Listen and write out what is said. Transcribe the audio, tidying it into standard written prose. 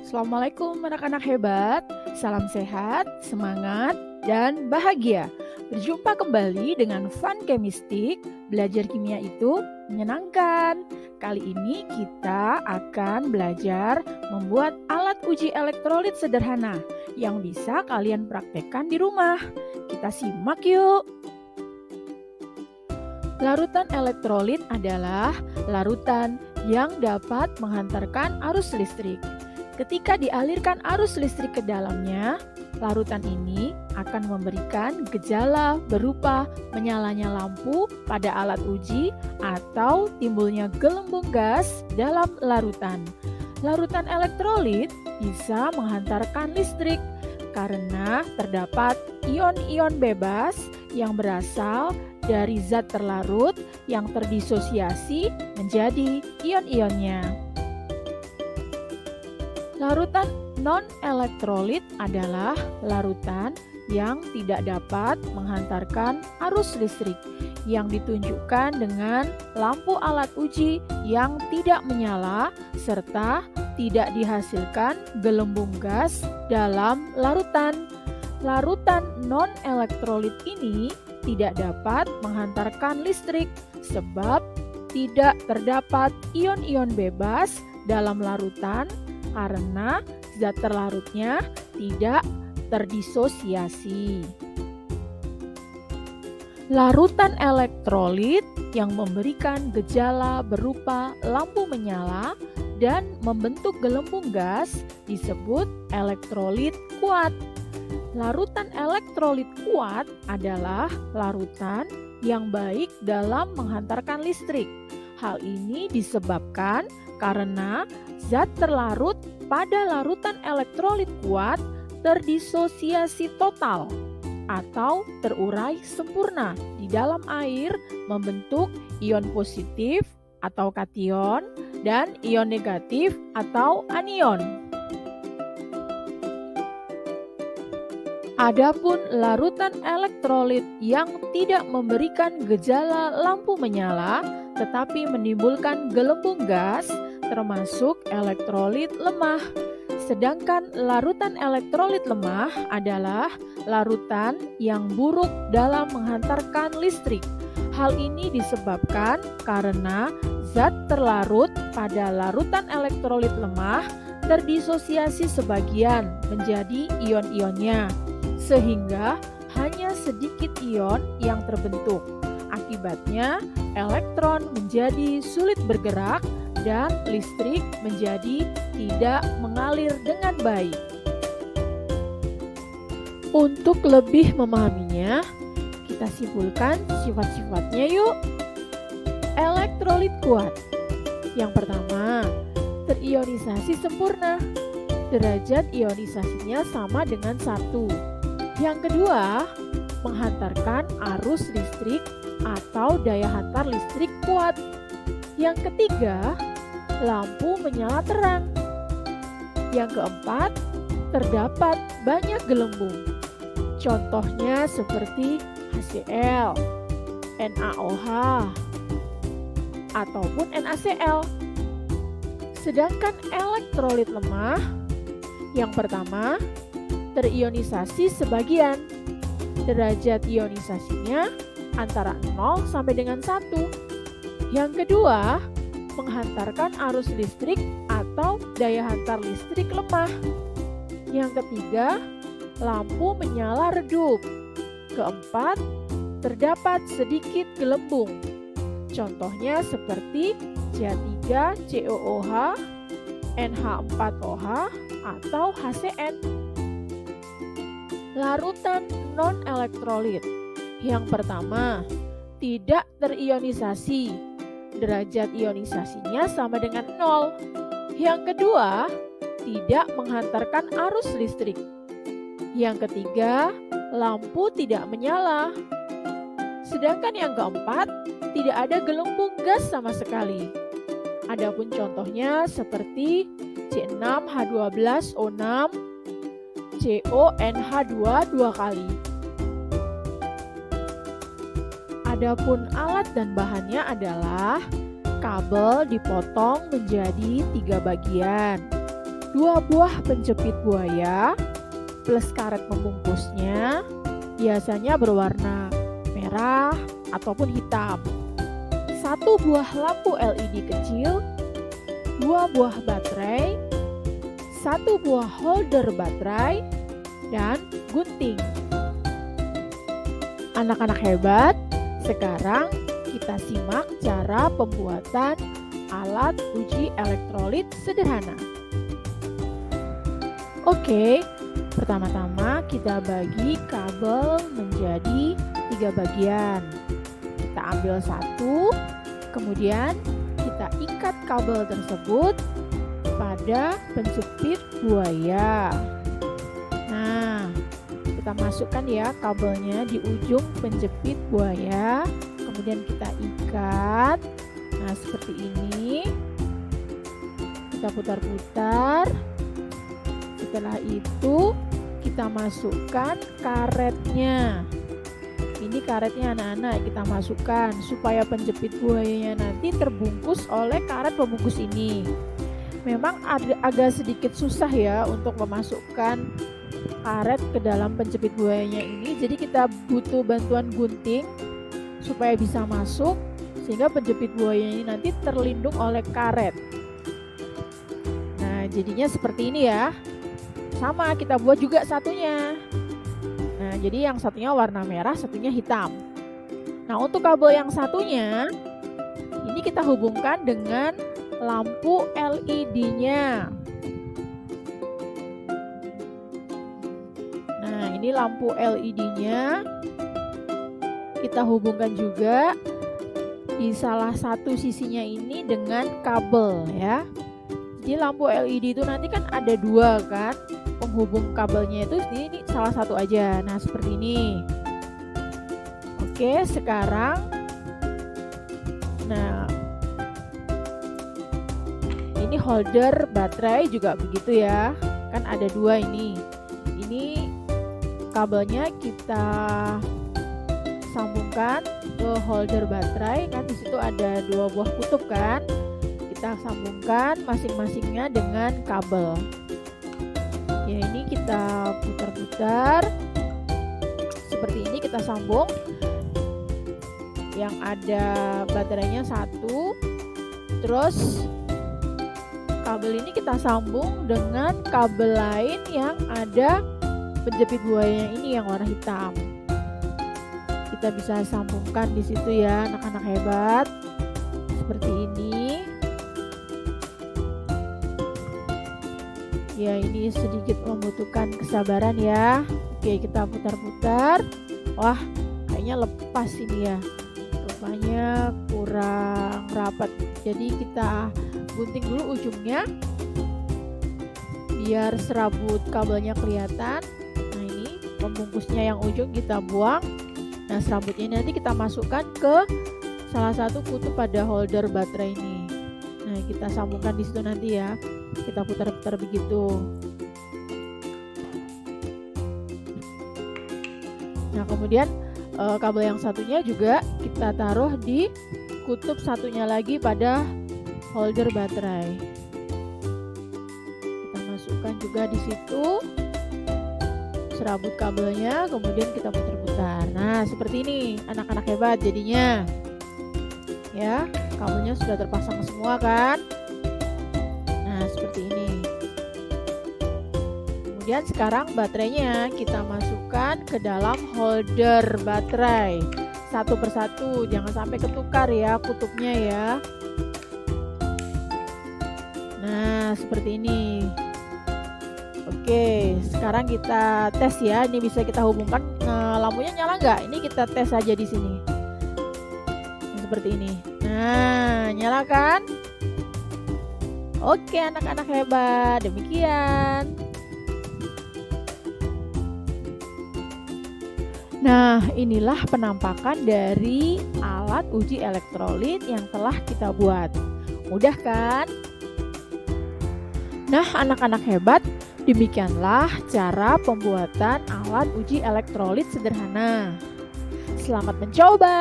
Assalamualaikum anak-anak hebat, salam sehat, semangat, dan bahagia. Berjumpa kembali dengan Fun Kemistik, belajar kimia itu menyenangkan. Kali ini kita akan belajar membuat alat uji elektrolit sederhana yang bisa kalian praktekkan di rumah. Kita simak yuk. Larutan elektrolit adalah larutan yang dapat menghantarkan arus listrik. Ketika dialirkan arus listrik ke dalamnya, larutan ini akan memberikan gejala berupa menyalanya lampu pada alat uji atau timbulnya gelembung gas dalam larutan. Larutan elektrolit bisa menghantarkan listrik karena terdapat ion-ion bebas yang berasal dari zat terlarut yang terdisosiasi menjadi ion-ionnya. Larutan non-elektrolit adalah larutan yang tidak dapat menghantarkan arus listrik yang ditunjukkan dengan lampu alat uji yang tidak menyala serta tidak dihasilkan gelembung gas dalam larutan. Larutan non-elektrolit ini tidak dapat menghantarkan listrik sebab tidak terdapat ion-ion bebas dalam larutan karena zat terlarutnya tidak terdisosiasi. Larutan elektrolit yang memberikan gejala berupa lampu menyala dan membentuk gelembung gas disebut elektrolit kuat. Larutan elektrolit kuat adalah larutan yang baik dalam menghantarkan listrik. Hal ini disebabkan karena zat terlarut pada larutan elektrolit kuat terdisosiasi total atau terurai sempurna di dalam air membentuk ion positif atau kation dan ion negatif atau anion. Adapun larutan elektrolit yang tidak memberikan gejala lampu menyala tetapi menimbulkan gelembung gas termasuk elektrolit lemah. Sedangkan larutan elektrolit lemah adalah larutan yang buruk dalam menghantarkan listrik. Hal ini disebabkan karena zat terlarut pada larutan elektrolit lemah terdisosiasi sebagian menjadi ion-ionnya, sehingga hanya sedikit ion yang terbentuk. Akibatnya, elektron menjadi sulit bergerak dan listrik menjadi tidak mengalir dengan baik. Untuk lebih memahaminya, kita simpulkan sifat-sifatnya yuk. Elektrolit kuat. Yang pertama, terionisasi sempurna. Derajat ionisasinya sama dengan 1. Yang kedua, menghantarkan arus listrik atau daya hantar listrik kuat. Yang ketiga, lampu menyala terang. Yang keempat, terdapat banyak gelembung. Contohnya seperti HCl, NaOH, ataupun NaCl. Sedangkan elektrolit lemah, yang pertama, terionisasi sebagian. Derajat ionisasinya antara 0 sampai dengan 1. Yang kedua, menghantarkan arus listrik atau daya hantar listrik lemah. Yang ketiga, lampu menyala redup. Keempat, terdapat sedikit gelembung. Contohnya seperti CH3COOH, NH4OH, atau HCN. Larutan non-elektrolit. Yang pertama, tidak terionisasi. Derajat ionisasinya sama dengan 0. Yang kedua, tidak menghantarkan arus listrik. Yang ketiga, lampu tidak menyala. Sedangkan yang keempat, tidak ada gelembung gas sama sekali. Adapun contohnya seperti C6H12O6, CONH2 2 kali. Adapun alat dan bahannya adalah kabel dipotong menjadi 3 bagian. 2 buah penjepit buaya plus karet pembungkusnya biasanya berwarna merah ataupun hitam. 1 buah lampu LED kecil, 2 buah baterai, 1 buah holder baterai, dan gunting. Anak-anak hebat, sekarang kita simak cara pembuatan alat uji elektrolit sederhana. Oke, pertama-tama kita bagi kabel menjadi 3 bagian. Kita ambil 1, kemudian kita ikat kabel tersebut pada penjepit buaya. Nah, kita masukkan ya kabelnya di ujung penjepit buaya, kemudian kita ikat. Nah, seperti ini. Kita putar-putar. Setelah itu, kita masukkan karetnya. Ini karetnya anak-anak kita masukkan supaya penjepit buayanya nanti terbungkus oleh karet pembungkus ini. Memang agak sedikit susah ya untuk memasukkan karet ke dalam penjepit buayanya ini. Jadi kita butuh bantuan gunting supaya bisa masuk sehingga penjepit buayanya ini nanti terlindung oleh karet. Nah, jadinya seperti ini ya. Sama kita buat juga satunya. Nah, jadi yang satunya warna merah, satunya hitam. Nah, untuk kabel yang satunya, ini kita hubungkan dengan lampu LED-nya. Nah, ini lampu LED-nya. Kita hubungkan juga di salah satu sisinya ini dengan kabel ya. Jadi lampu LED itu nanti kan ada 2 kan. Penghubung kabelnya itu ini salah satu aja. Nah, seperti ini. Oke, sekarang nah ini holder baterai juga begitu ya. Kan ada 2 ini. Ini kabelnya kita sambungkan ke holder baterai, kan di situ ada 2 buah kutub kan. Kita sambungkan masing-masingnya dengan kabel. Ya, ini kita putar-putar seperti ini, kita sambung. Yang ada baterainya 1, terus kabel ini kita sambung dengan kabel lain yang ada penjepit buayanya ini yang warna hitam. Kita bisa sambungkan di situ ya, anak-anak hebat. Seperti ini. Ya, ini sedikit membutuhkan kesabaran ya. Oke, kita putar-putar. Wah, kayaknya lepas ini ya. Rupanya kurang rapat. Jadi kita gunting dulu ujungnya biar serabut kabelnya kelihatan. Nah, ini pembungkusnya yang ujung kita buang. Nah, serabutnya nanti kita masukkan ke salah satu kutub pada holder baterai ini. Nah, kita sambungkan di situ nanti ya. Kita putar-putar begitu. Nah, kemudian kabel yang satunya juga kita taruh di kutub satunya lagi pada holder baterai. Kita masukkan juga di situ serabut kabelnya, kemudian kita putar-putar. Nah, seperti ini anak-anak hebat jadinya. Ya, kabelnya sudah terpasang semua kan? Nah, seperti ini. Kemudian sekarang baterainya kita masukkan ke dalam holder baterai. Satu persatu, jangan sampai ketukar ya kutubnya ya. Nah, seperti ini. Oke, sekarang kita tes ya. Ini bisa kita hubungkan. Lampunya nyala nggak? Ini kita tes aja di sini. Seperti ini. Nah, nyala kan? Oke, anak-anak hebat. Demikian. Nah, inilah penampakan dari alat uji elektrolit yang telah kita buat. Mudah kan? Nah, anak-anak hebat, demikianlah cara pembuatan alat uji elektrolit sederhana. Selamat mencoba!